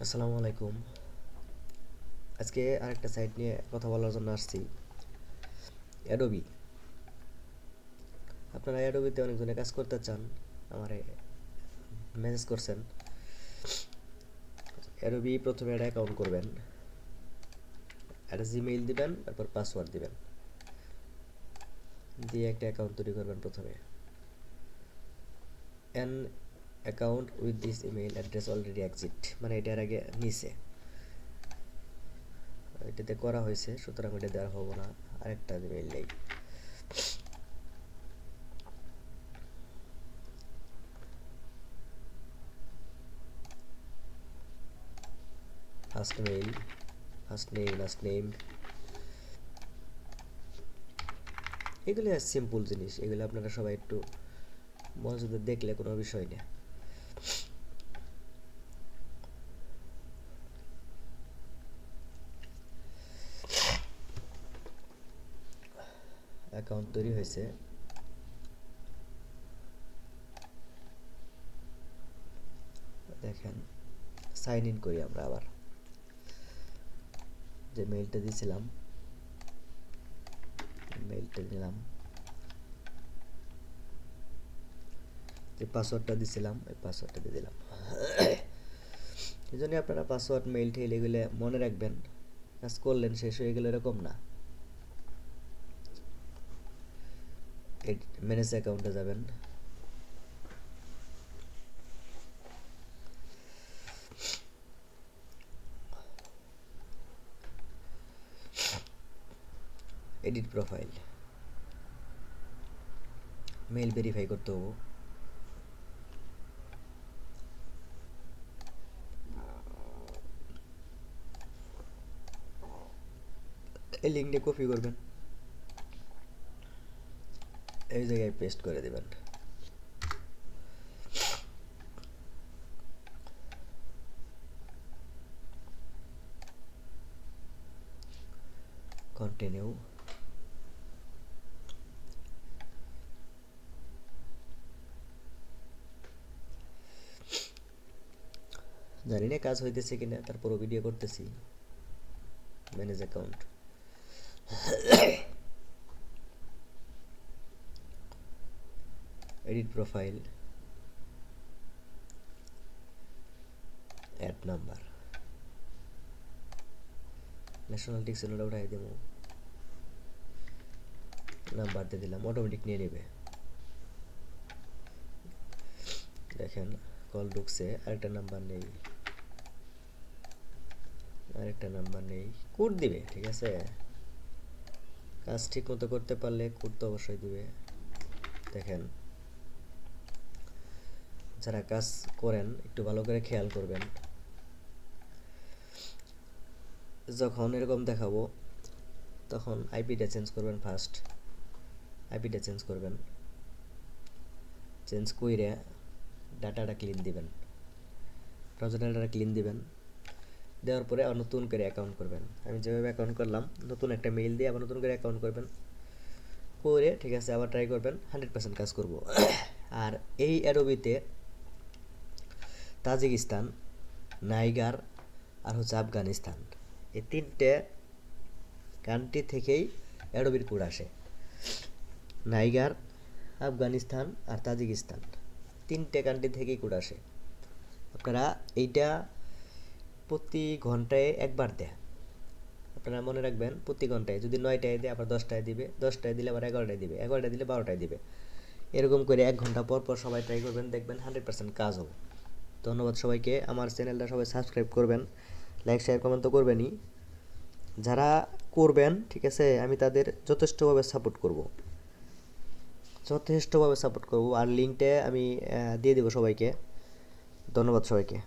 আসসালামু আলাইকুম। আজকে আরেকটা সাইট নিয়ে কথা বলার জন্য আসছি। অ্যাডোবি। আপনারা অ্যাডোবিতে অনেকজনে কাজ করতে চান, আমারে মেসেজ করছেন। অ্যাডোবি প্রথমে একটা অ্যাকাউন্ট করবেন, একটা জিমেইল দিবেন, তারপর পাসওয়ার্ড দিবেন, দিয়ে একটা অ্যাকাউন্ট তৈরি করবেন। প্রথমে an account with this email address already exit, মানে এটার আগে নিচে এটাতে করা হয়েছে, সুতরাং এটা দেওয়া হবো না। আরেকটা জিমেইল নেই। First mail, first name, last name, এগুলো সিম্পল জিনিস। এগুলো আপনারা সবাই একটু মনোযোগ দেখলে কোনো বিষয় না। অ্যাকাউন্ট তৈরি হয়েছে। দেখেন, সাইন ইন করি আমরা আবার। যে মেইলটা দিয়েছিলাম, মেইলটা দিলাম, যে পাসওয়ার্ডটা দিয়েছিলাম ওই পাসওয়ার্ডটা দিয়ে দিলাম। এই জন্য আপনারা পাসওয়ার্ড, মেইল টেইল এগুলো মনে রাখবেন। কাজ করলেন, শেষ হয়ে গেলে এরকম না। ম্যানেজ অ্যাকাউন্টে যাবেন, এডিট প্রোফাইল, মেইল ভেরিফাই করতে হবো। এই লিঙ্কটা কপি করবেন, এই জায়গায় পেস্ট করে দেবেন। কন্টিনিউ। জানি না কাজ হইতেছে কিনা, তারপরও ভিডিও করতেছি। Manage account, edit profile, add number, nationality ছিল ওটা উঠাই দেবো, নাম্বার দিয়ে দিলাম, অটোমেটিক নিয়ে নেবে। দেখেন কল ঢুকছে, আরেকটা নাম্বার নেই, আরেকটা নাম্বার নেই, কোড দিবে। ঠিক আছে, কাজ ঠিক মতো করতে পারলে কোড তো অবশ্যই দিবে। দেখেন, যারা কাজ করেন একটু ভালো করে খেয়াল করবেন। যখন এরকম দেখাবো তখন আইপিটা চেঞ্জ করবেন। ফার্স্ট আইপিটা চেঞ্জ করবেন, চেঞ্জ করে ডাটাটা ক্লিন দিবেন, ব্রাউজার ডাটাটা ক্লিন দিবেন। দেওয়ার পরে আবার নতুন করে অ্যাকাউন্ট করবেন। আমি যেভাবে অ্যাকাউন্ট করলাম, নতুন একটা মেইল দিয়ে আবার নতুন করে অ্যাকাউন্ট করবেন, করে ঠিক আছে আবার ট্রাই করবেন। 100% কাজ করব। আর এই অ্যাডোবিতে তাজিকিস্তান, নাইগার আর হচ্ছে আফগানিস্তান, এই তিনটে কান্ট্রি থেকেই অ্যাডোবির কোড আসে। নাইগার, আফগানিস্তান আর তাজিকিস্তান, তিনটে কান্ট্রি থেকেই কোড আসে। আপনারা এইটা প্রতি ঘন্টায় একবার দেয়। আপনারা মনে রাখবেন, প্রতি ঘন্টায় যদি 9টায় দেয় আবার 10টায় দিবে, 10টায় দিলে আবার 11টায় দিবে, 11টায় দিলে 12টায় দিবে। এরকম করে 1 ঘন্টা পর পর সবাই ট্রাই করবেন, দেখবেন 100% কাজ হবে। ধন্যবাদ সবাইকে। আমার চ্যানেলটা সবাই সাবস্ক্রাইব করবেন, লাইক শেয়ার কমেন্ট তো করবেনই। যারা করবেন ঠিক আছে, আমি তাদের যথেষ্টভাবে সাপোর্ট করব, যথেষ্টভাবে সাপোর্ট করব। আর লিঙ্কটা আমি দিয়ে দেবো সবাইকে। ধন্যবাদ সবাইকে।